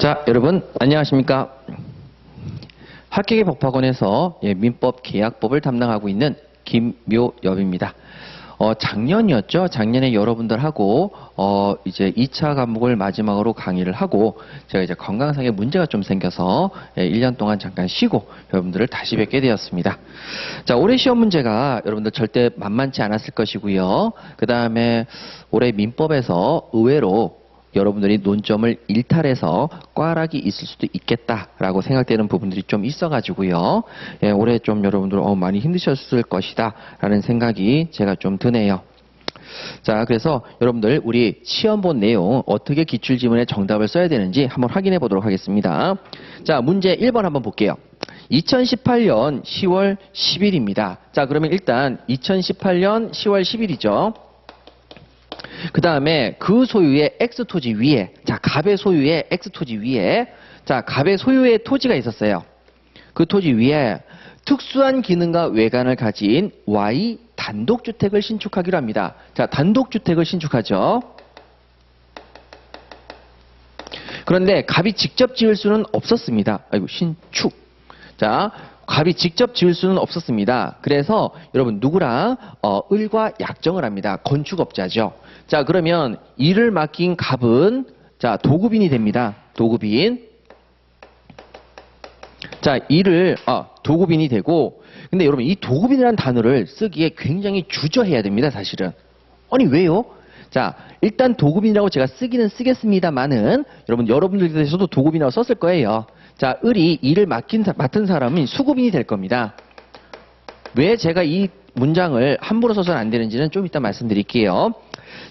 자, 여러분 안녕하십니까? 학계계 법학원에서 민법 계약법을 담당하고 있는 김묘엽입니다. 작년이었죠. 작년에 여러분들하고 이제 2차 과목을 마지막으로 강의를 하고 제가 이제 건강상의 문제가 좀 생겨서 1년 동안 잠깐 쉬고 여러분들을 다시 뵙게 되었습니다. 자, 올해 시험 문제가 여러분들 절대 만만치 않았을 것이고요. 그 다음에 올해 민법에서 의외로 여러분들이 논점을 일탈해서 꽈락이 있을 수도 있겠다라고 생각되는 부분들이 좀 있어가지고요. 올해 좀 여러분들 많이 힘드셨을 것이다 라는 생각이 제가 좀 드네요. 자, 그래서 여러분들 우리 시험 본 내용 어떻게 기출지문에 정답을 써야 되는지 한번 확인해 보도록 하겠습니다. 자, 문제 1번 한번 볼게요. 2018년 10월 10일입니다. 자, 그러면 일단 2018년 10월 10일이죠. 그 다음에 그 소유의 X토지 위에, 자, 갑의 소유의 X토지 위에, 자, 갑의 소유의 토지가 있었어요. 그 토지 위에 특수한 기능과 외관을 가진 Y 단독주택을 신축하기로 합니다. 자, 단독주택을 신축하죠. 그런데 갑이 직접 지을 수는 없었습니다. 아이고, 신축. 자, 갑이 직접 지을 수는 없었습니다. 그래서 여러분 누구랑 을과 약정을 합니다. 건축업자죠. 자, 그러면 이를 맡긴 갑은 자, 도급인이 됩니다. 도급인. 자, 이를 도급인이 되고, 근데 여러분 이 도급인이라는 단어를 쓰기에 굉장히 주저해야 됩니다. 사실은. 아니 왜요? 자, 일단 도급인이라고 제가 쓰기는 쓰겠습니다만은 여러분들께서도 도급인이라고 썼을 거예요. 자, 을이 일을 맡은 사람은 수급인이 될 겁니다. 왜 제가 이 문장을 함부로 써서는 안 되는지는 좀 이따 말씀드릴게요.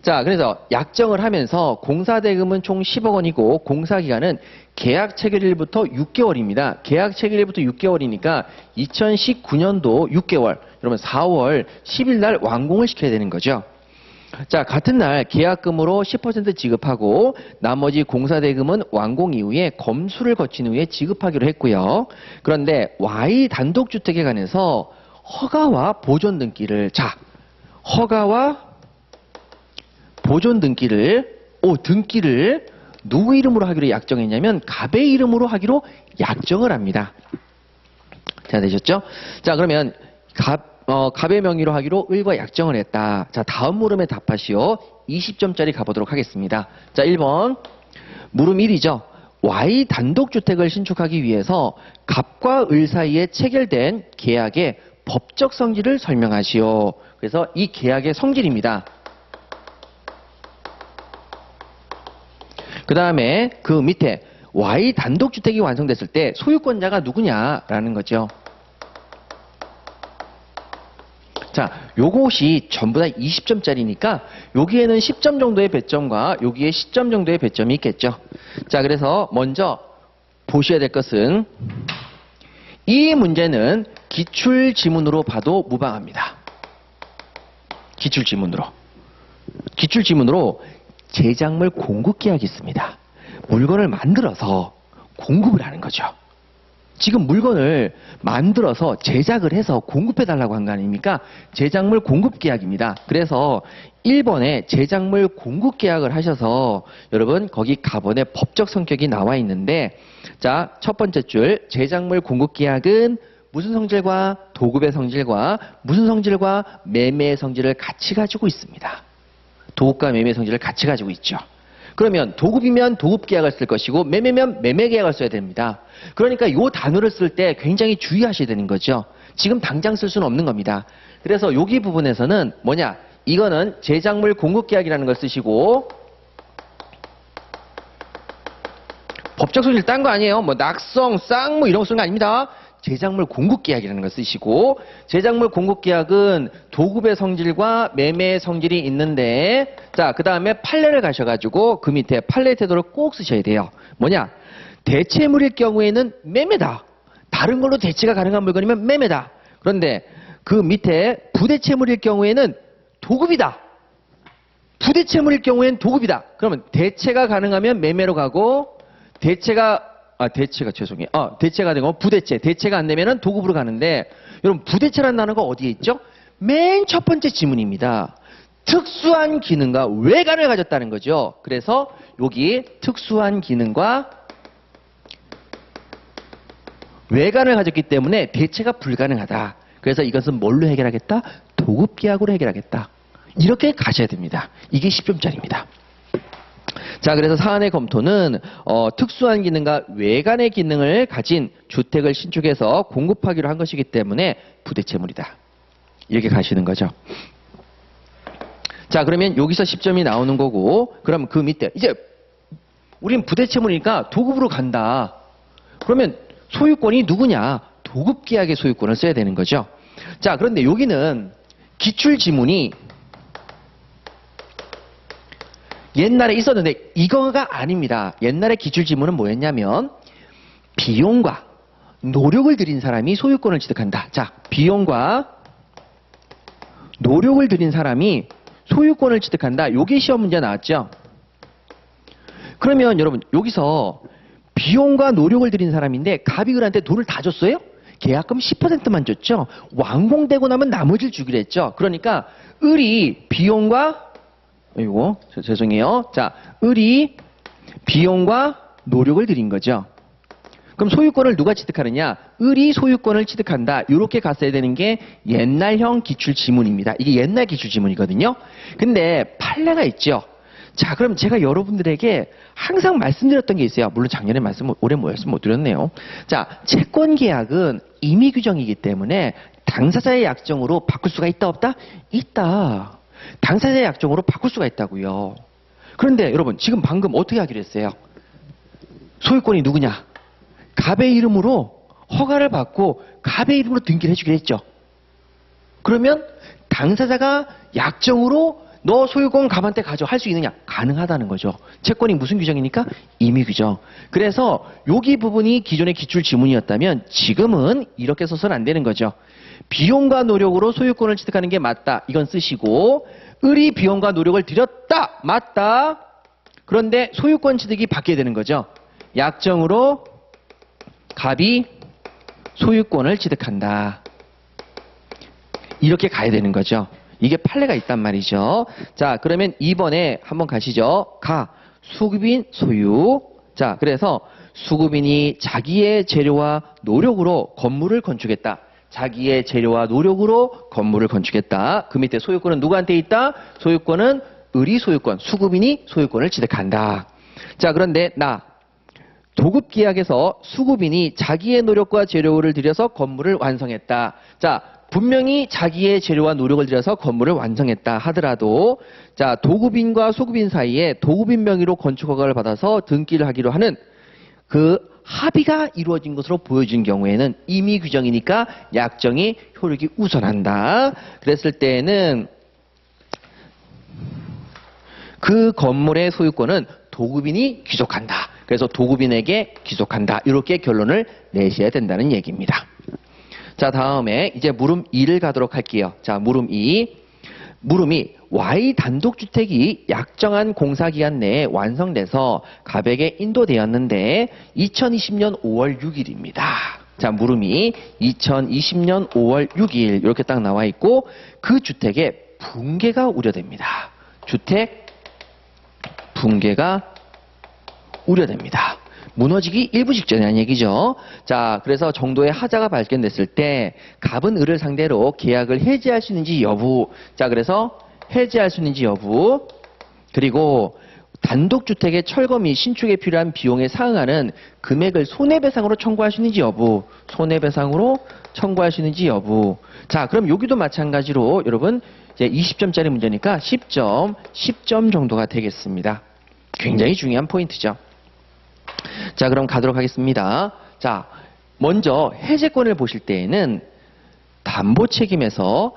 자, 그래서 약정을 하면서 공사대금은 총 10억 원이고 공사기간은 계약 체결일부터 6개월입니다. 계약 체결일부터 6개월이니까 2019년도 6개월, 여러분 4월 10일 날 완공을 시켜야 되는 거죠. 자, 같은 날 계약금으로 10% 지급하고 나머지 공사대금은 완공 이후에 검수를 거친 후에 지급하기로 했고요. 그런데 Y 단독주택에 관해서 허가와 보존 등기를, 자, 허가와 보존 등기를 누구 이름으로 하기로 약정했냐면 갑의 이름으로 하기로 약정을 합니다. 자, 되셨죠? 자, 그러면 갑의 명의로 하기로 을과 약정을 했다. 자, 다음 물음에 답하시오. 20점짜리 가보도록 하겠습니다. 자, 1번. 물음 1이죠. Y 단독주택을 신축하기 위해서 갑과 을 사이에 체결된 계약의 법적 성질을 설명하시오. 그래서 이 계약의 성질입니다. 그 다음에 그 밑에 Y 단독주택이 완성됐을 때 소유권자가 누구냐라는 거죠. 자, 요것이 전부 다 20점짜리니까 여기에는 10점 정도의 배점과 여기에 10점 정도의 배점이 있겠죠. 자, 그래서 먼저 보셔야 될 것은 이 문제는 기출지문으로 봐도 무방합니다. 기출지문으로 제작물 공급계약이 있습니다. 물건을 만들어서 공급을 하는 거죠. 지금 물건을 만들어서 제작을 해서 공급해달라고 한 거 아닙니까? 제작물 공급계약입니다. 그래서 1번에 제작물 공급계약을 하셔서 여러분 거기 가번의 법적 성격이 나와 있는데, 자, 첫 번째 줄 제작물 공급계약은 무슨 성질과 도급의 성질과 무슨 성질과 매매의 성질을 같이 가지고 있습니다. 도급과 매매의 성질을 같이 가지고 있죠. 그러면 도급이면 도급계약을 쓸 것이고 매매면 매매계약을 써야 됩니다. 그러니까 이 단어를 쓸 때 굉장히 주의하셔야 되는 거죠. 지금 당장 쓸 수는 없는 겁니다. 그래서 여기 부분에서는 뭐냐? 이거는 제작물 공급계약이라는 걸 쓰시고, 법적 소질 딴 거 아니에요. 뭐 낙성, 쌍무 이런 거 쓰는 거 아닙니다. 제작물 공급계약이라는 걸 쓰시고, 제작물 공급계약은 도급의 성질과 매매의 성질이 있는데, 자, 그 다음에 판례를 가셔가지고 그 밑에 판례 태도를 꼭 쓰셔야 돼요. 뭐냐? 대체물일 경우에는 매매다. 다른 걸로 대체가 가능한 물건이면 매매다. 그런데 그 밑에 부대체물일 경우에는 도급이다. 부대체물일 경우에는 도급이다. 그러면 대체가 가능하면 매매로 가고, 대체가 되고 부대체, 대체가 안 되면은 도급으로 가는데, 여러분 부대체라는 단어가 어디에 있죠? 맨 첫 번째 지문입니다. 특수한 기능과 외관을 가졌다는 거죠. 그래서 여기 특수한 기능과 외관을 가졌기 때문에 대체가 불가능하다. 그래서 이것은 뭘로 해결하겠다? 도급계약으로 해결하겠다. 이렇게 가셔야 됩니다. 이게 10점짜리입니다. 자, 그래서 사안의 검토는 특수한 기능과 외관의 기능을 가진 주택을 신축해서 공급하기로 한 것이기 때문에 부대채물이다. 이렇게 가시는 거죠. 자, 그러면 여기서 10점이 나오는 거고, 그럼 그 밑에 이제 우린 부대채물이니까 도급으로 간다. 그러면 소유권이 누구냐? 도급계약의 소유권을 써야 되는 거죠. 자, 그런데 여기는 기출지문이 옛날에 있었는데 이거가 아닙니다. 옛날에 기출지문은 뭐였냐면 비용과 노력을 들인 사람이 소유권을 취득한다. 자, 비용과 노력을 들인 사람이 소유권을 취득한다. 요게 시험 문제 나왔죠. 그러면 여러분 여기서 비용과 노력을 들인 사람인데 갑이 을한테 돈을 다 줬어요? 계약금 10%만 줬죠. 완공되고 나면 나머지를 주기로 했죠. 그러니까 을이 비용과 죄송해요. 자, 을이 비용과 노력을 들인 거죠. 그럼 소유권을 누가 취득하느냐? 을이 소유권을 취득한다. 이렇게 갔어야 되는 게 옛날형 기출지문입니다. 이게 옛날 기출지문이거든요. 근데 판례가 있죠. 자, 그럼 제가 여러분들에게 항상 말씀드렸던 게 있어요. 물론 작년에 올해 말씀 못 드렸네요. 자, 채권계약은 임의규정이기 때문에 당사자의 약정으로 바꿀 수가 있다 없다? 있다. 당사자의 약정으로 바꿀 수가 있다고요. 그런데 여러분 지금 방금 어떻게 하기로 했어요? 소유권이 누구냐? 갑의 이름으로 허가를 받고 갑의 이름으로 등기를 해주기로 했죠. 그러면 당사자가 약정으로 너 소유권 갑한테 가져 할 수 있느냐? 가능하다는 거죠. 채권이 무슨 규정이니까? 임의규정. 그래서 여기 부분이 기존의 기출지문이었다면 지금은 이렇게 써서는 안 되는 거죠. 비용과 노력으로 소유권을 취득하는 게 맞다. 이건 쓰시고 을이 비용과 노력을 들였다. 맞다. 그런데 소유권 취득이 바뀌어야 되는 거죠. 약정으로 갑이 소유권을 취득한다. 이렇게 가야 되는 거죠. 이게 판례가 있단 말이죠. 자, 그러면 2번에 한번 가시죠. 수급인 소유. 자, 그래서 수급인이 자기의 재료와 노력으로 건물을 건축했다. 자기의 재료와 노력으로 건물을 건축했다. 그 밑에 소유권은 누구한테 있다? 소유권은 을이 소유권, 수급인이 소유권을 취득한다. 자, 그런데 도급계약에서 수급인이 자기의 노력과 재료를 들여서 건물을 완성했다. 자, 분명히 자기의 재료와 노력을 들여서 건물을 완성했다 하더라도 자, 도급인과 소급인 사이에 도급인 명의로 건축 허가를 받아서 등기를 하기로 하는 그 합의가 이루어진 것으로 보여진 경우에는 임의 규정이니까 약정이 효력이 우선한다. 그랬을 때는 그 건물의 소유권은 도급인이 귀속한다. 그래서 도급인에게 귀속한다. 이렇게 결론을 내셔야 된다는 얘기입니다. 자, 다음에 이제 물음 2를 가도록 할게요. 자, 물음 2. 물음이 Y 단독주택이 약정한 공사기간 내에 완성돼서 갑에게 인도되었는데 2020년 5월 6일입니다. 자, 물음이 2020년 5월 6일 이렇게 딱 나와 있고 그 주택에 붕괴가 우려됩니다. 주택 붕괴가 우려됩니다. 무너지기 일부 직전이라는 얘기죠. 자, 그래서 정도의 하자가 발견됐을 때 갑은 을을 상대로 계약을 해지할 수 있는지 여부. 자, 그래서 해지할 수 있는지 여부. 그리고 단독주택의 철거 및 신축에 필요한 비용에 상응하는 금액을 손해배상으로 청구할 수 있는지 여부. 손해배상으로 청구할 수 있는지 여부. 자, 그럼 여기도 마찬가지로 여러분 이제 20점짜리 문제니까 10점 정도가 되겠습니다. 굉장히 중요한 포인트죠. 자, 그럼 가도록 하겠습니다. 자, 먼저 해제권을 보실 때에는 담보책임에서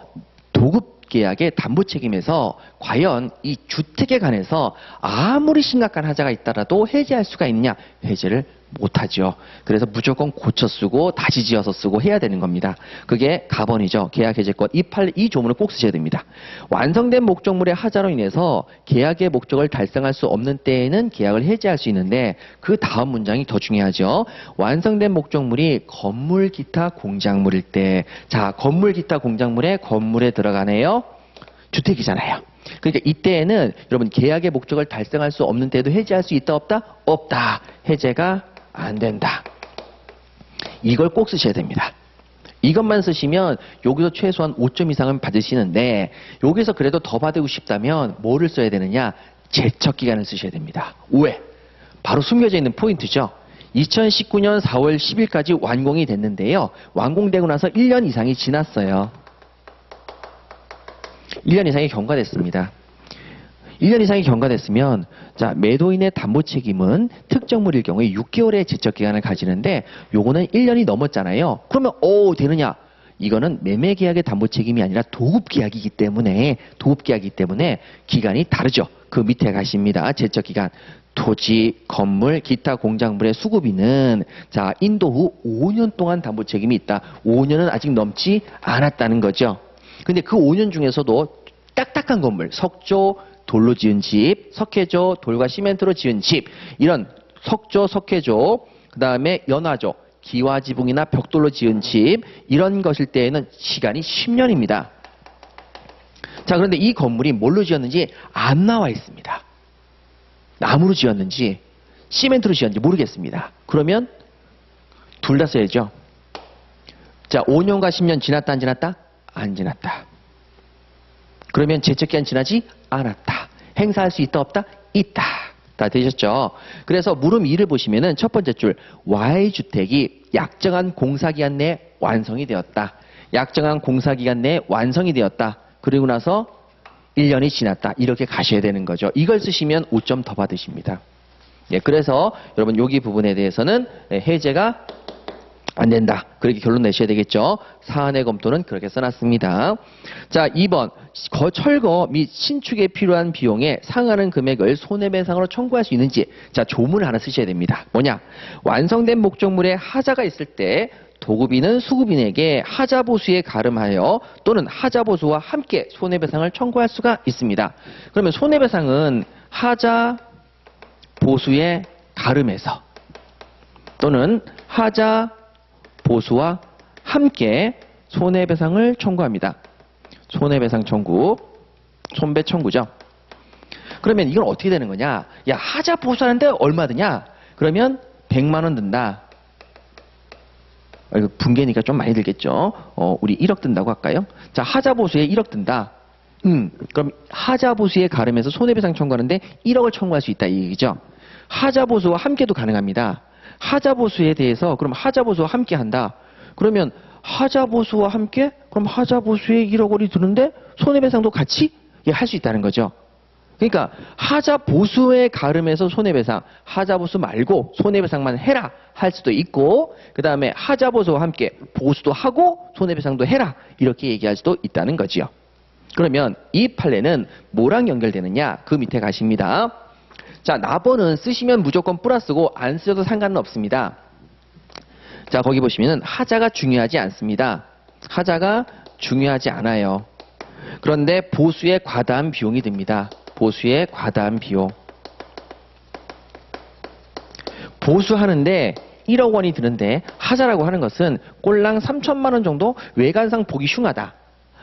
도급계약의 담보책임에서 과연 이 주택에 관해서 아무리 심각한 하자가 있더라도 해제할 수가 있느냐? 해제를 못하죠. 그래서 무조건 고쳐 쓰고 다시 지어서 쓰고 해야 되는 겁니다. 그게 가번이죠. 계약해제권. 이 조문을 꼭 쓰셔야 됩니다. 완성된 목적물의 하자로 인해서 계약의 목적을 달성할 수 없는 때에는 계약을 해제할 수 있는데 그 다음 문장이 더 중요하죠. 완성된 목적물이 건물, 기타, 공작물일 때. 자, 건물, 기타, 공작물에 건물에 들어가네요. 주택이잖아요. 그러니까 이때에는 여러분 계약의 목적을 달성할 수 없는 때도 해제할 수 있다 없다? 없다. 해제가 안 된다. 이걸 꼭 쓰셔야 됩니다. 이것만 쓰시면 여기서 최소한 5점 이상은 받으시는데 여기서 그래도 더 받고 싶다면 뭐를 써야 되느냐? 제척기간을 쓰셔야 됩니다. 왜? 바로 숨겨져 있는 포인트죠. 2019년 4월 10일까지 완공이 됐는데요. 완공되고 나서 1년 이상이 지났어요. 1년 이상이 경과됐습니다. 1년 이상이 경과됐으면 자 매도인의 담보 책임은 특정물일 경우에 6개월의 제척기간을 가지는데 요거는 1년이 넘었잖아요. 그러면 되느냐? 이거는 매매계약의 담보 책임이 아니라 도급계약이기 때문에 기간이 다르죠. 그 밑에 가십니다. 제척기간. 토지, 건물, 기타 공작물의 수급인은 자 인도 후 5년 동안 담보 책임이 있다. 5년은 아직 넘지 않았다는 거죠. 근데 그 5년 중에서도 딱딱한 건물, 석조, 돌로 지은 집, 석회조, 돌과 시멘트로 지은 집, 이런 석조, 석회조, 그 다음에 연화조, 기와지붕이나 벽돌로 지은 집, 이런 것일 때에는 시간이 10년입니다. 자, 그런데 이 건물이 뭘로 지었는지 안 나와 있습니다. 나무로 지었는지 시멘트로 지었는지 모르겠습니다. 그러면 둘 다 써야죠. 자, 5년과 10년 지났다 안 지났다? 안 지났다. 그러면 제척기간 지나지 않았다. 행사할 수 있다 없다? 있다. 다 되셨죠? 그래서 물음 2를 보시면은 첫 번째 줄 Y주택이 약정한 공사기간 내에 완성이 되었다. 약정한 공사기간 내에 완성이 되었다. 그리고 나서 1년이 지났다. 이렇게 가셔야 되는 거죠. 이걸 쓰시면 5점 더 받으십니다. 예, 그래서 여러분 여기 부분에 대해서는 해제가 안 된다. 그렇게 결론 내셔야 되겠죠. 사안의 검토는 그렇게 써놨습니다. 자, 2번. 철거 및 신축에 필요한 비용에 상하는 금액을 손해배상으로 청구할 수 있는지. 자, 조문을 하나 쓰셔야 됩니다. 뭐냐? 완성된 목적물에 하자가 있을 때 도급인은 수급인에게 하자보수에 가름하여 또는 하자보수와 함께 손해배상을 청구할 수가 있습니다. 그러면 손해배상은 하자보수에 가름해서 또는 하자보수와 함께 손해배상을 청구합니다. 손해배상 청구, 손배 청구죠. 그러면 이건 어떻게 되는 거냐? 야, 하자보수하는데 얼마 드냐? 그러면 100만 원 든다. 이거 분개니까 좀 많이 들겠죠. 우리 1억 든다고 할까요? 자, 하자보수에 1억 든다. 그럼 하자보수에 가름해서 손해배상 청구하는데 1억을 청구할 수 있다 이 얘기죠. 하자보수와 함께도 가능합니다. 하자보수에 대해서 그럼 하자보수와 함께 한다. 그러면 하자보수와 함께 그럼 하자보수에 1억 원이 드는데 손해배상도 같이 할 수 있다는 거죠. 그러니까 하자보수에 가름해서 손해배상, 하자보수 말고 손해배상만 해라 할 수도 있고 그 다음에 하자보수와 함께 보수도 하고 손해배상도 해라 이렇게 얘기할 수도 있다는 거지요. 그러면 이 판례는 뭐랑 연결되느냐? 그 밑에 가십니다. 자, 납본은 쓰시면 무조건 플러스고 안 쓰셔도 상관은 없습니다. 자, 거기 보시면은 하자가 중요하지 않습니다. 하자가 중요하지 않아요. 그런데 보수에 과다한 비용이 듭니다. 보수에 과다한 비용. 보수하는데 1억 원이 드는데 하자라고 하는 것은 꼴랑 3천만 원 정도 외관상 보기 흉하다.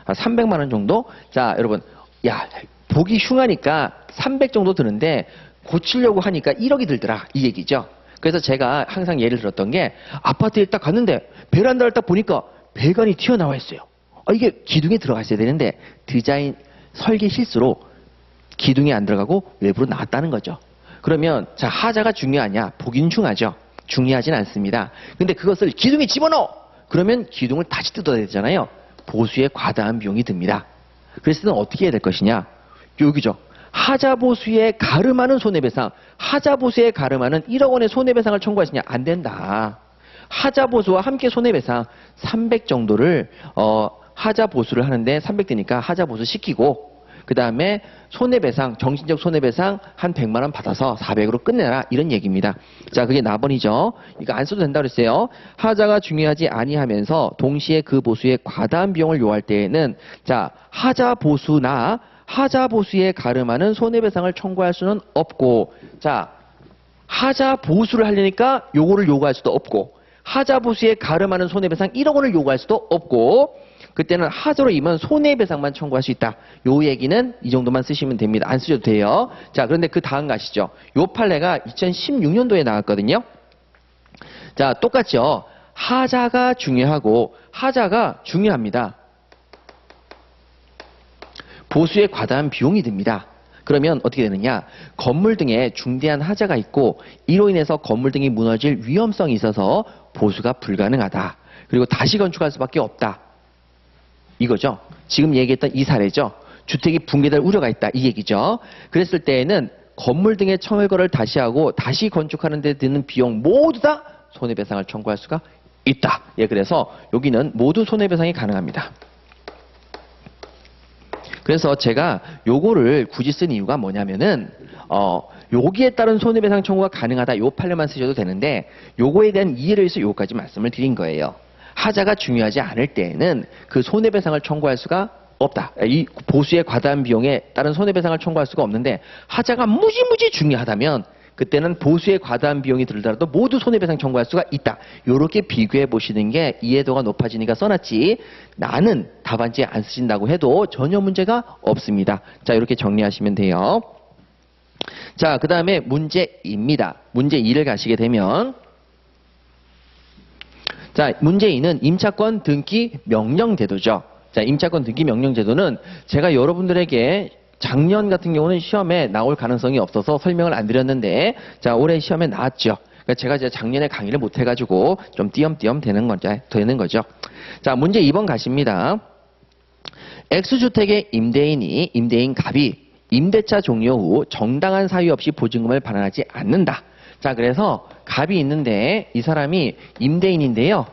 300만 원 정도? 자, 여러분, 야, 보기 흉하니까 300 정도 드는데 고치려고 하니까 1억이 들더라. 이 얘기죠. 그래서 제가 항상 예를 들었던 게 아파트에 딱 갔는데 베란다를 딱 보니까 배관이 튀어나와 있어요. 이게 기둥에 들어가 있어야 되는데 디자인 설계 실수로 기둥이 안 들어가고 외부로 나왔다는 거죠. 그러면 자, 하자가 중요하냐? 보긴 중하죠. 중요하진 않습니다. 근데 그것을 기둥에 집어넣어! 그러면 기둥을 다시 뜯어야 되잖아요. 보수에 과다한 비용이 듭니다. 그래서 어떻게 해야 될 것이냐? 여기죠. 하자보수에 가름하는 손해배상, 하자보수에 가름하는 1억 원의 손해배상을 청구하시냐? 안 된다. 하자보수와 함께 손해배상 300 정도를 하자보수를 하는데 300 되니까 하자보수 시키고 그 다음에 손해배상, 정신적 손해배상 한 100만 원 받아서 400으로 끝내라 이런 얘기입니다. 자, 그게 나번이죠. 이거 안 써도 된다고 그랬어요. 하자가 중요하지 아니하면서 동시에 그 보수에 과다한 비용을 요할 때에는 자, 하자보수나 하자보수에 가름하는 손해배상을 청구할 수는 없고 자, 하자보수를 하려니까 요거를 요구할 수도 없고 하자보수에 가름하는 손해배상 1억 원을 요구할 수도 없고 그때는 하자로 임한 손해배상만 청구할 수 있다. 요 얘기는 이 정도만 쓰시면 됩니다. 안 쓰셔도 돼요. 자, 그런데 그 다음 가시죠. 요 판례가 2016년도에 나왔거든요. 자, 똑같죠. 하자가 중요하고 하자가 중요합니다. 보수에 과다한 비용이 듭니다. 그러면 어떻게 되느냐? 건물 등에 중대한 하자가 있고 이로 인해서 건물 등이 무너질 위험성이 있어서 보수가 불가능하다. 그리고 다시 건축할 수밖에 없다. 이거죠. 지금 얘기했던 이 사례죠. 주택이 붕괴될 우려가 있다. 이 얘기죠. 그랬을 때에는 건물 등의 청결거를 다시 하고 다시 건축하는 데 드는 비용 모두 다 손해배상을 청구할 수가 있다. 예, 그래서 여기는 모두 손해배상이 가능합니다. 그래서 제가 요거를 굳이 쓴 이유가 뭐냐면은 여기에 따른 손해배상 청구가 가능하다. 요 판례만 쓰셔도 되는데 요거에 대한 이해를 위해서 요거까지 말씀을 드린 거예요. 하자가 중요하지 않을 때에는 그 손해배상을 청구할 수가 없다. 이 보수의 과다한 비용에 따른 손해배상을 청구할 수가 없는데 하자가 무지무지 중요하다면 그때는 보수의 과다한 비용이 들더라도 모두 손해배상 청구할 수가 있다. 이렇게 비교해 보시는 게 이해도가 높아지니까 써놨지 나는 답안지에 안 쓰신다고 해도 전혀 문제가 없습니다. 자, 이렇게 정리하시면 돼요. 자, 그 다음에 문제 2입니다. 문제 2를 가시게 되면 자, 문제 2는 임차권 등기 명령 제도죠. 자, 임차권 등기 명령 제도는 제가 여러분들에게 작년 같은 경우는 시험에 나올 가능성이 없어서 설명을 안 드렸는데 자, 올해 시험에 나왔죠. 그러니까 제가 이제 작년에 강의를 못 해가지고 좀 띄엄띄엄 되는 거죠. 자, 문제 2번 가십니다. X주택의 임대인 갑이 임대차 종료 후 정당한 사유 없이 보증금을 반환하지 않는다. 자, 그래서 갑이 있는데 이 사람이 임대인인데요.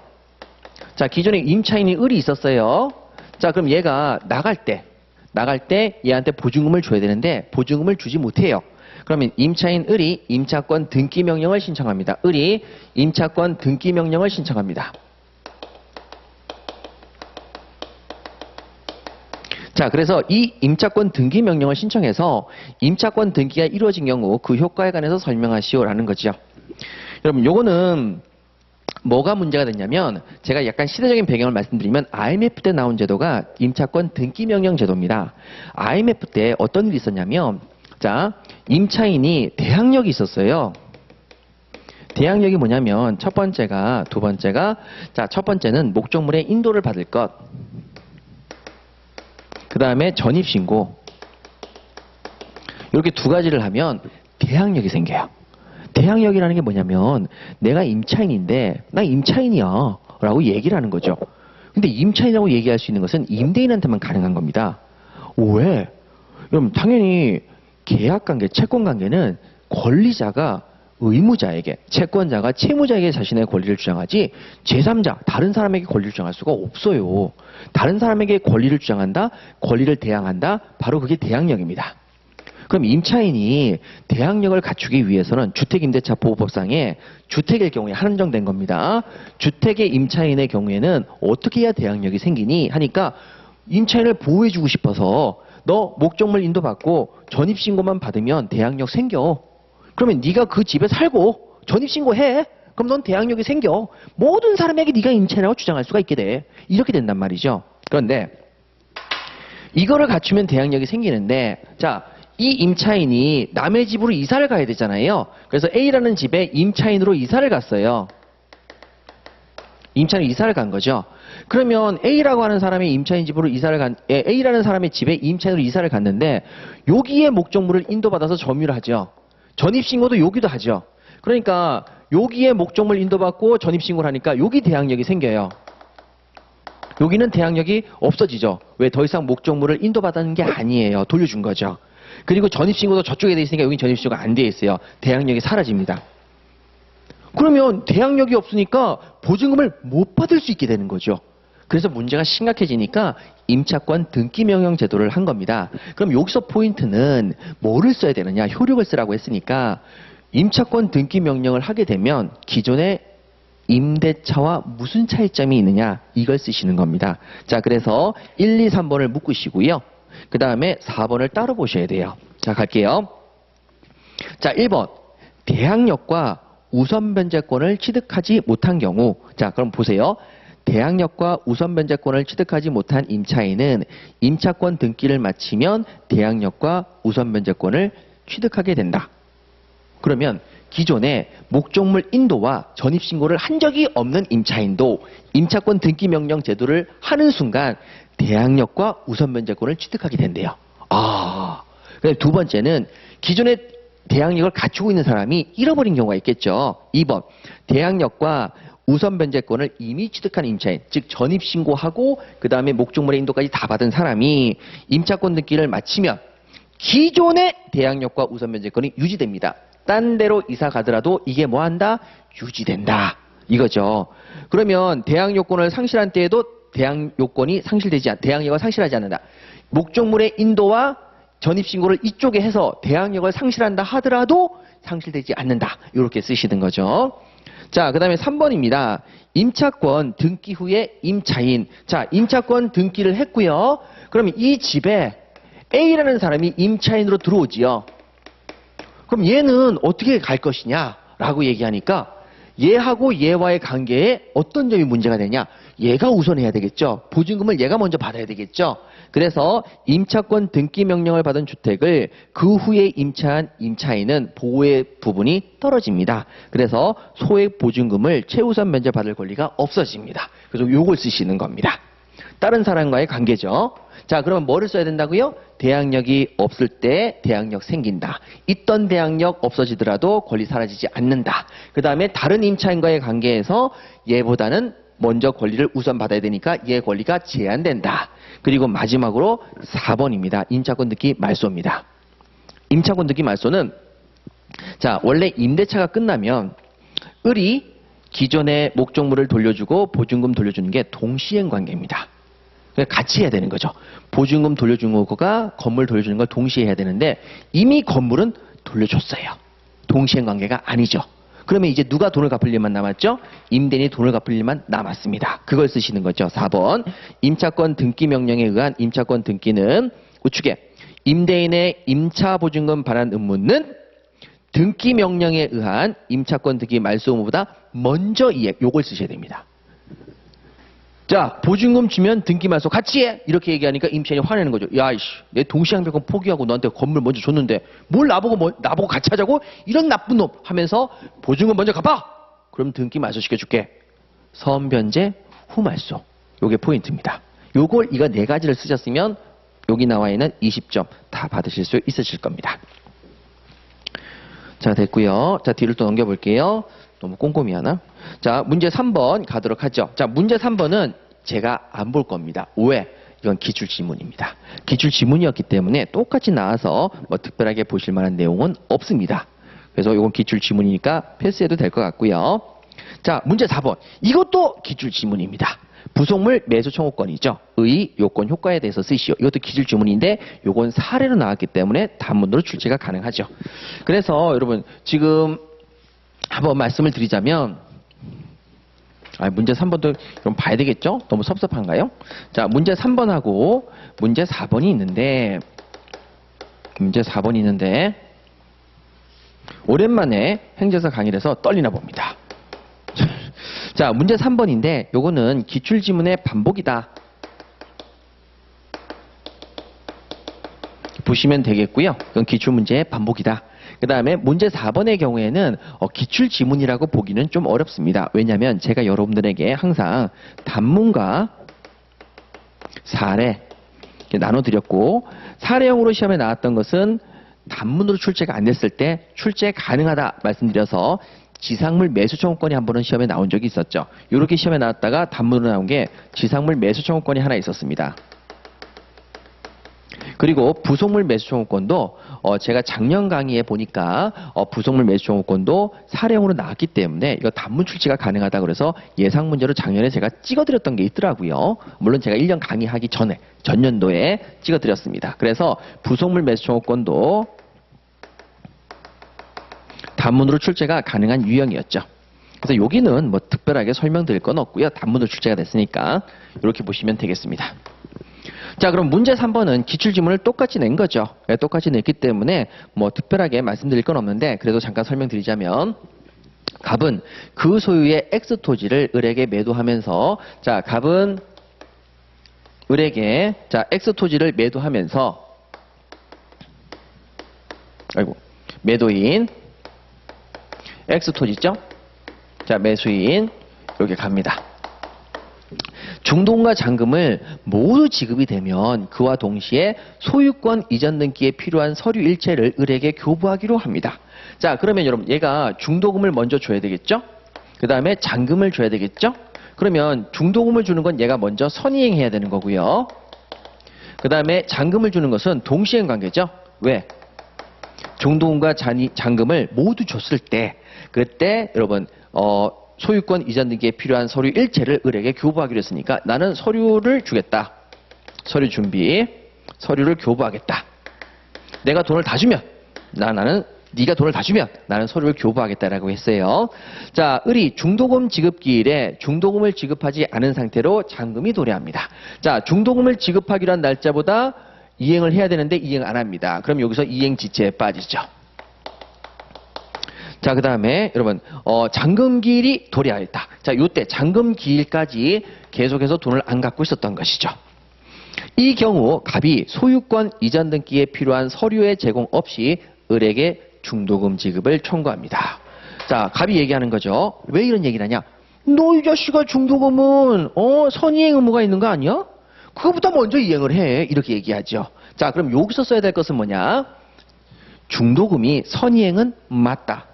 자, 기존에 임차인이 을이 있었어요. 자, 그럼 얘가 나갈 때 얘한테 보증금을 줘야 되는데 보증금을 주지 못해요. 그러면 임차인 을이 임차권 등기 명령을 신청합니다. 을이 임차권 등기 명령을 신청합니다. 자, 그래서 이 임차권 등기 명령을 신청해서 임차권 등기가 이루어진 경우 그 효과에 관해서 설명하시오라는 거죠. 여러분, 요거는 뭐가 문제가 됐냐면 제가 약간 시대적인 배경을 말씀드리면 IMF 때 나온 제도가 임차권 등기 명령 제도입니다. IMF 때 어떤 일이 있었냐면 자, 임차인이 대항력이 있었어요. 대항력이 뭐냐면 첫 번째가 자, 첫 번째는 목적물의 인도를 받을 것. 그 다음에 전입신고. 이렇게 두 가지를 하면 대항력이 생겨요. 대항력이라는 게 뭐냐면 내가 임차인인데 나 임차인이야 라고 얘기를 하는 거죠. 근데 임차인이라고 얘기할 수 있는 것은 임대인한테만 가능한 겁니다. 왜? 그럼 당연히 계약관계, 채권관계는 권리자가 의무자에게, 채권자가 채무자에게 자신의 권리를 주장하지 제3자, 다른 사람에게 권리를 주장할 수가 없어요. 다른 사람에게 권리를 주장한다, 권리를 대항한다, 바로 그게 대항력입니다. 그럼 임차인이 대항력을 갖추기 위해서는 주택임대차보호법상에 주택일 경우에 한정된 겁니다. 주택의 임차인의 경우에는 어떻게 해야 대항력이 생기니 하니까 임차인을 보호해주고 싶어서 너 목적물 인도받고 전입신고만 받으면 대항력 생겨. 그러면 네가 그 집에 살고 전입신고해. 그럼 넌 대항력이 생겨. 모든 사람에게 네가 임차인이라고 주장할 수가 있게 돼. 이렇게 된단 말이죠. 그런데 이거를 갖추면 대항력이 생기는데 자, 이 임차인이 남의 집으로 이사를 가야 되잖아요. 그래서 A라는 집에 임차인으로 이사를 갔어요. 임차인으로 이사를 간 거죠. 그러면 A라고 하는 사람이 임차인 집으로 A라는 사람의 집에 임차인으로 이사를 갔는데 여기에 목적물을 인도받아서 점유를 하죠. 전입신고도 여기도 하죠. 그러니까 여기에 목적물 인도받고 전입신고를 하니까 여기 대항력이 생겨요. 여기는 대항력이 없어지죠. 왜? 더 이상 목적물을 인도받는 게 아니에요. 돌려준 거죠. 그리고 전입신고도 저쪽에 돼 있으니까 여기 전입신고가 안 돼 있어요. 대항력이 사라집니다. 그러면 대항력이 없으니까 보증금을 못 받을 수 있게 되는 거죠. 그래서 문제가 심각해지니까 임차권 등기 명령 제도를 한 겁니다. 그럼 여기서 포인트는 뭐를 써야 되느냐? 효력을 쓰라고 했으니까 임차권 등기 명령을 하게 되면 기존의 임대차와 무슨 차이점이 있느냐? 이걸 쓰시는 겁니다. 자, 그래서 1, 2, 3번을 묶으시고요. 그 다음에 4번을 따로 보셔야 돼요. 자, 갈게요. 자, 1번. 대항력과 우선 변제권을 취득하지 못한 경우. 자, 그럼 보세요. 대항력과 우선 변제권을 취득하지 못한 임차인은 임차권 등기를 마치면 대항력과 우선 변제권을 취득하게 된다. 그러면 기존에 목적물 인도와 전입신고를 한 적이 없는 임차인도 임차권 등기 명령 제도를 하는 순간 대항력과 우선 면제권을 취득하게 된대요. 두 번째는 기존에 대항력을 갖추고 있는 사람이 잃어버린 경우가 있겠죠. 2번, 대항력과 우선 변제권을 이미 취득한 임차인, 즉 전입신고하고 그 다음에 목적물의 인도까지 다 받은 사람이 임차권 등기를 마치면 기존의 대항력과 우선 변제권이 유지됩니다. 딴 데로 이사 가더라도 이게 뭐한다? 유지된다. 이거죠. 그러면 대항요건을 상실한 때에도 대항요건이 대항력을 상실하지 않는다. 목적물의 인도와 전입신고를 이쪽에 해서 대항력을 상실한다 하더라도 상실되지 않는다. 이렇게 쓰시는 거죠. 자, 그 다음에 3번입니다. 임차권 등기 후에 임차인. 자, 임차권 등기를 했고요. 그러면 이 집에 A라는 사람이 임차인으로 들어오지요. 그럼 얘는 어떻게 갈 것이냐? 라고 얘기하니까 얘하고 얘와의 관계에 어떤 점이 문제가 되냐? 얘가 우선해야 되겠죠. 보증금을 얘가 먼저 받아야 되겠죠. 그래서 임차권 등기 명령을 받은 주택을 그 후에 임차한 임차인은 보호의 부분이 떨어집니다. 그래서 소액 보증금을 최우선 면제받을 권리가 없어집니다. 그래서 요걸 쓰시는 겁니다. 다른 사람과의 관계죠. 자, 그러면 뭐를 써야 된다고요? 대항력이 없을 때 대항력 생긴다. 있던 대항력 없어지더라도 권리 사라지지 않는다. 그 다음에 다른 임차인과의 관계에서 얘보다는 먼저 권리를 우선 받아야 되니까 얘 권리가 제한된다. 그리고 마지막으로 4번입니다. 임차권 등기 말소입니다. 임차권 등기 말소는 자, 원래 임대차가 끝나면 을이 기존의 목적물을 돌려주고 보증금 돌려주는 게 동시행 관계입니다. 같이 해야 되는 거죠. 보증금 돌려주는 거가 건물 돌려주는 걸 동시에 해야 되는데 이미 건물은 돌려줬어요. 동시행 관계가 아니죠. 그러면 이제 누가 돈을 갚을 일만 남았죠? 임대인이 돈을 갚을 일만 남았습니다. 그걸 쓰시는 거죠. 4번. 임차권 등기 명령에 의한 임차권 등기는 우측에 임대인의 임차 보증금 반환 의무는 등기 명령에 의한 임차권 등기 말소 의무보다 먼저 이행. 요걸 쓰셔야 됩니다. 자, 보증금 주면 등기 말소 같이 해! 이렇게 얘기하니까 임차인이 화내는 거죠. 야, 이씨, 내 동시항변권 포기하고 너한테 건물 먼저 줬는데 뭘 나보고 같이 하자고? 이런 나쁜 놈! 하면서 보증금 먼저 갚아! 그럼 등기 말소 시켜줄게. 선변제 후 말소. 요게 포인트입니다. 요걸 이거 4가지를 쓰셨으면 여기 나와 있는 20점 다 받으실 수 있으실 겁니다. 자, 됐고요. 자, 뒤를 또 넘겨볼게요. 너무 꼼꼼히 하나? 자, 문제 3번 가도록 하죠. 자, 문제 3번은 제가 안 볼 겁니다. 왜? 이건 기출지문입니다. 기출지문이었기 때문에 똑같이 나와서 뭐 특별하게 보실 만한 내용은 없습니다. 그래서 이건 기출지문이니까 패스해도 될 것 같고요. 자, 문제 4번. 이것도 기출지문입니다. 부속물 매수 청구권이죠. 의, 요건, 효과에 대해서 쓰시오. 이것도 기출지문인데 요건 사례로 나왔기 때문에 단문으로 출제가 가능하죠. 그래서 여러분 지금 한번 말씀을 드리자면 문제 3번도 좀 봐야 되겠죠? 너무 섭섭한가요? 자, 문제 3번하고 문제 4번이 있는데 오랜만에 행제사 강의를 해서 떨리나 봅니다. 자, 문제 3번인데 요거는 기출지문의 반복이다. 보시면 되겠고요. 이건 기출문제의 반복이다. 그 다음에 문제 4번의 경우에는 기출지문이라고 보기는 좀 어렵습니다. 왜냐하면 제가 여러분들에게 항상 단문과 사례 나눠드렸고 사례형으로 시험에 나왔던 것은 단문으로 출제가 안 됐을 때 출제 가능하다 말씀드려서 지상물 매수 청구권이 한 번은 시험에 나온 적이 있었죠. 이렇게 시험에 나왔다가 단문으로 나온 게 지상물 매수 청구권이 하나 있었습니다. 그리고 부속물 매수 청구권도 제가 작년 강의에 보니까 부속물 매수 청구권도 사례형으로 나왔기 때문에 이거 단문 출제가 가능하다 그래서 예상 문제로 작년에 제가 찍어드렸던 게 있더라고요. 물론 제가 1년 강의하기 전에 전년도에 찍어드렸습니다. 그래서 부속물 매수 청구권도 단문으로 출제가 가능한 유형이었죠. 그래서 여기는 뭐 특별하게 설명드릴 건 없고요. 단문으로 출제가 됐으니까 이렇게 보시면 되겠습니다. 자, 그럼 문제 3번은 기출지문을 똑같이 낸 거죠. 똑같이 냈기 때문에 뭐 특별하게 말씀드릴 건 없는데 그래도 잠깐 설명드리자면 갑은 그 소유의 X 토지를 을에게 매도하면서 자, 갑은 을에게 X 토지를 매도하면서 매도인 X토지죠? 자, 매수인 여기 갑니다. 중도금과 잔금을 모두 지급이 되면 그와 동시에 소유권 이전 등기에 필요한 서류 일체를 을에게 교부하기로 합니다. 자, 그러면 여러분 얘가 중도금을 먼저 줘야 되겠죠? 그 다음에 잔금을 줘야 되겠죠? 그러면 중도금을 주는 건 얘가 먼저 선이행해야 되는 거고요. 그 다음에 잔금을 주는 것은 동시행 관계죠. 왜? 중도금과 잔금을 모두 줬을 때 그때 여러분 소유권 이전 등기에 필요한 서류 일체를 을에게 교부하기로 했으니까 나는 서류를 주겠다. 서류 준비. 서류를 교부하겠다. 내가 돈을 다 주면 네가 돈을 다 주면 나는 서류를 교부하겠다라고 했어요. 자, 을이 중도금 지급기일에 중도금을 지급하지 않은 상태로 잔금이 도래합니다. 자, 중도금을 지급하기로 한 날짜보다 이행을 해야 되는데 이행 안 합니다. 그럼 여기서 이행 지체에 빠지죠. 자, 그 다음에 여러분 잔금기일이 도래하였다. 자, 요때 잔금기일까지 계속해서 돈을 안 갖고 있었던 것이죠. 이 경우 갑이 소유권 이전 등기에 필요한 서류의 제공 없이 을에게 중도금 지급을 청구합니다. 자, 갑이 얘기하는 거죠. 왜 이런 얘기를 하냐? 너 이 자식아 중도금은 선이행 의무가 있는 거 아니야? 그거부터 먼저 이행을 해. 이렇게 얘기하죠. 자, 그럼 여기서 써야 될 것은 뭐냐? 중도금이 선이행은 맞다.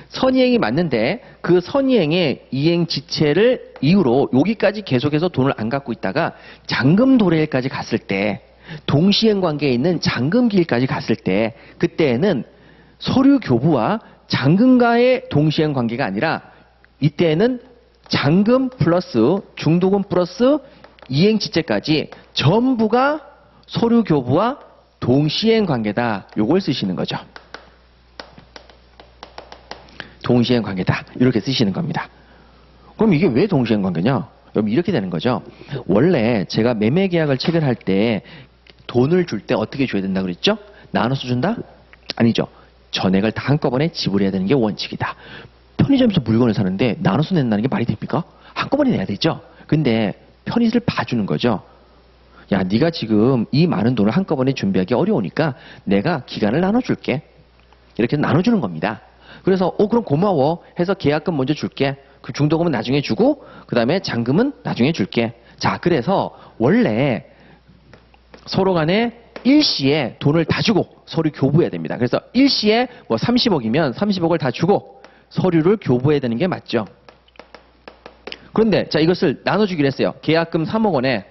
선이행이 맞는데 그 선이행의 이행 지체를 이유로 여기까지 계속해서 돈을 안 갖고 있다가 잔금 도래일까지 갔을 때 동시행 관계에 있는 잔금 기일까지 갔을 때 그때는 서류 교부와 잔금과의 동시행 관계가 아니라 이때는 잔금 플러스 중도금 플러스 이행 지체까지 전부가 서류 교부와 동시행 관계다. 요걸 쓰시는 거죠. 동시행 관계다. 이렇게 쓰시는 겁니다. 그럼 이게 왜 동시행 관계냐? 여러분 이렇게 되는 거죠. 원래 제가 매매 계약을 체결할 때 돈을 줄 때 어떻게 줘야 된다 그랬죠? 나눠서 준다? 아니죠. 전액을 다 한꺼번에 지불해야 되는 게 원칙이다. 편의점에서 물건을 사는데 나눠서 낸다는 게 말이 됩니까? 한꺼번에 내야 되죠. 근데 편의를 봐주는 거죠. 야, 네가 지금 이 많은 돈을 한꺼번에 준비하기 어려우니까 내가 기간을 나눠줄게. 이렇게 나눠주는 겁니다. 그래서 그럼 고마워 해서 계약금 먼저 줄게. 그 중도금은 나중에 주고 그 다음에 잔금은 나중에 줄게. 자, 그래서 원래 서로 간에 일시에 돈을 다 주고 서류 교부해야 됩니다. 그래서 일시에 뭐 30억이면 30억을 다 주고 서류를 교부해야 되는 게 맞죠. 그런데 자, 이것을 나눠주기로 했어요. 계약금 3억 원에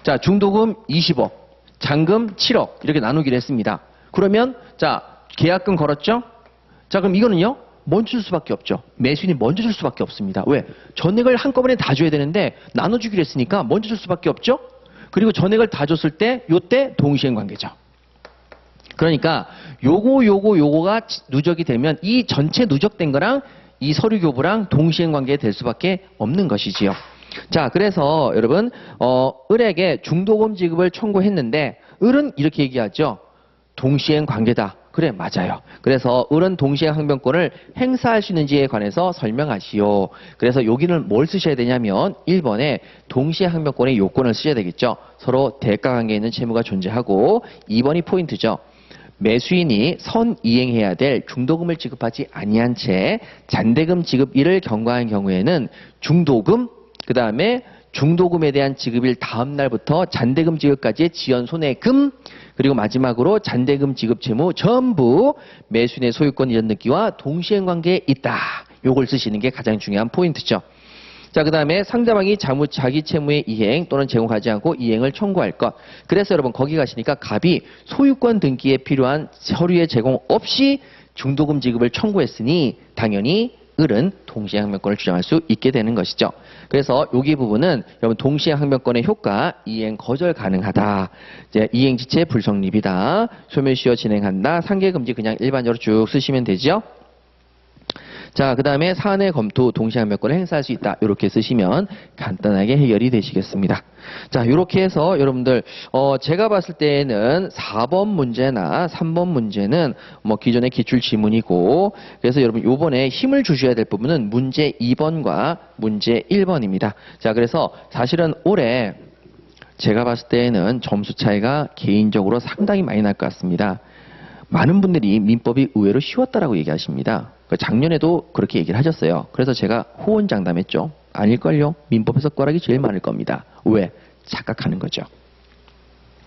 자, 중도금 20억, 잔금 7억 이렇게 나누기로 했습니다. 그러면 자, 계약금 걸었죠? 자, 그럼 이거는요? 먼저 줄 수밖에 없죠. 매수인이 먼저 줄 수밖에 없습니다. 왜? 전액을 한꺼번에 다 줘야 되는데 나눠주기로 했으니까 먼저 줄 수밖에 없죠? 그리고 전액을 다 줬을 때 요때 동시행 관계죠. 그러니까 요거가 누적이 되면 이 전체 누적된 거랑 이 서류 교부랑 동시행 관계가 될 수밖에 없는 것이지요. 자, 그래서 여러분 을에게 중도금 지급을 청구했는데 을은 이렇게 얘기하죠. 동시행 관계다. 그래, 맞아요. 그래서 을은 동시행 항변권을 행사할 수 있는지에 관해서 설명하시오. 그래서 여기는 뭘 쓰셔야 되냐면 1번에 동시행 항변권의 요건을 쓰셔야 되겠죠. 서로 대가 관계에 있는 채무가 존재하고 2번이 포인트죠. 매수인이 선이행해야 될 중도금을 지급하지 아니한 채 잔대금 지급일을 경과한 경우에는 중도금, 그 다음에 중도금에 대한 지급일 다음 날부터 잔대금 지급까지의 지연 손해금, 그리고 마지막으로 잔대금 지급 채무 전부 매수인의 소유권 이전 등기와 동시행 관계에 있다. 요걸 쓰시는 게 가장 중요한 포인트죠. 자, 그 다음에 상대방이 자기 채무의 이행 또는 제공하지 않고 이행을 청구할 것. 그래서 여러분 거기 가시니까 갑이 소유권 등기에 필요한 서류의 제공 없이 중도금 지급을 청구했으니 당연히 을은 동시행 항변권을 주장할 수 있게 되는 것이죠. 그래서 여기 부분은 여러분 동시행 항변권의 효과 이행 거절 가능하다. 이제 이행 지체 불성립이다. 소멸시효 진행한다. 상계금지 그냥 일반적으로 쭉 쓰시면 되죠. 자, 그 다음에 사내 검토 동시행 항변권을 행사할 수 있다. 이렇게 쓰시면 간단하게 해결이 되시겠습니다. 자, 이렇게 해서 여러분들 제가 봤을 때에는 4번 문제나 3번 문제는 뭐 기존의 기출 지문이고, 그래서 여러분 요번에 힘을 주셔야 될 부분은 문제 2번과 문제 1번입니다. 자, 그래서 사실은 올해 제가 봤을 때에는 점수 차이가 개인적으로 상당히 많이 날 것 같습니다. 많은 분들이 민법이 의외로 쉬웠다라고 얘기하십니다. 작년에도 그렇게 얘기를 하셨어요. 그래서 제가 호언장담했죠. 아닐걸요. 민법에서 꽈락이 제일 많을 겁니다. 왜? 착각하는 거죠.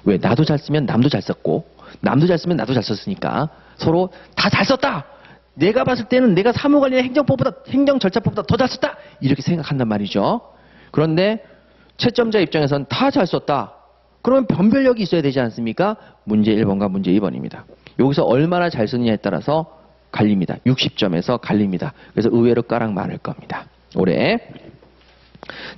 왜? 나도 잘 쓰면 남도 잘 썼고 남도 잘 쓰면 나도 잘 썼으니까 서로 다 잘 썼다. 내가 봤을 때는 내가 사무관리나 행정 절차법보다 더 잘 썼다. 이렇게 생각한단 말이죠. 그런데 채점자 입장에서는 다 잘 썼다. 그러면 변별력이 있어야 되지 않습니까? 문제 1번과 문제 2번입니다. 여기서 얼마나 잘 썼느냐에 따라서 갈립니다. 60점에서 갈립니다. 그래서 의외로 꽈락 많을 겁니다. 올해.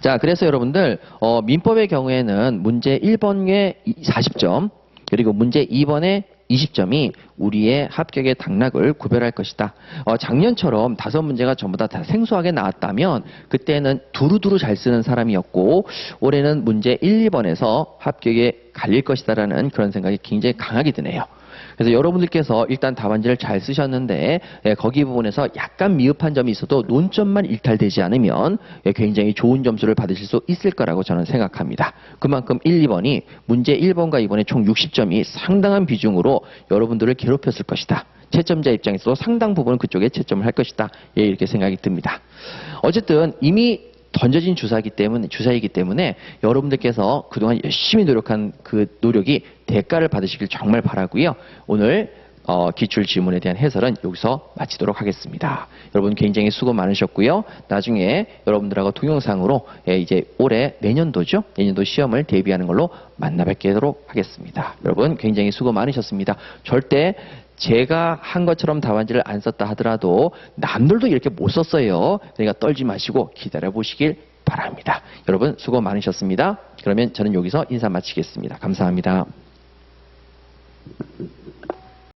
자, 그래서 여러분들 민법의 경우에는 문제 1번에 40점 그리고 문제 2번에 20점이 우리의 합격의 당락을 구별할 것이다. 작년처럼 5문제가 전부 다 생소하게 나왔다면 그때는 두루두루 잘 쓰는 사람이었고 올해는 문제 1, 2번에서 합격에 갈릴 것이다라는 그런 생각이 굉장히 강하게 드네요. 그래서 여러분들께서 일단 답안지를 잘 쓰셨는데 거기 부분에서 약간 미흡한 점이 있어도 논점만 일탈되지 않으면 굉장히 좋은 점수를 받으실 수 있을 거라고 저는 생각합니다. 그만큼 1, 2번이 문제 1번과 2번의 총 60점이 상당한 비중으로 여러분들을 괴롭혔을 것이다. 채점자 입장에서도 상당 부분은 그쪽에 채점을 할 것이다. 이렇게 생각이 듭니다. 어쨌든 이미 던져진 주사이기 때문에 여러분들께서 그동안 열심히 노력한 그 노력이 대가를 받으시길 정말 바라고요. 오늘 기출 지문에 대한 해설은 여기서 마치도록 하겠습니다. 여러분 굉장히 수고 많으셨고요. 나중에 여러분들하고 동영상으로 이제 올해 내년도죠. 내년도 시험을 대비하는 걸로 만나 뵙도록 하겠습니다. 여러분 굉장히 수고 많으셨습니다. 절대 제가 한 것처럼 답안지를 안 썼다 하더라도 남들도 이렇게 못 썼어요. 그러니까 떨지 마시고 기다려 보시길 바랍니다. 여러분 수고 많으셨습니다. 그러면 저는 여기서 인사 마치겠습니다. 감사합니다.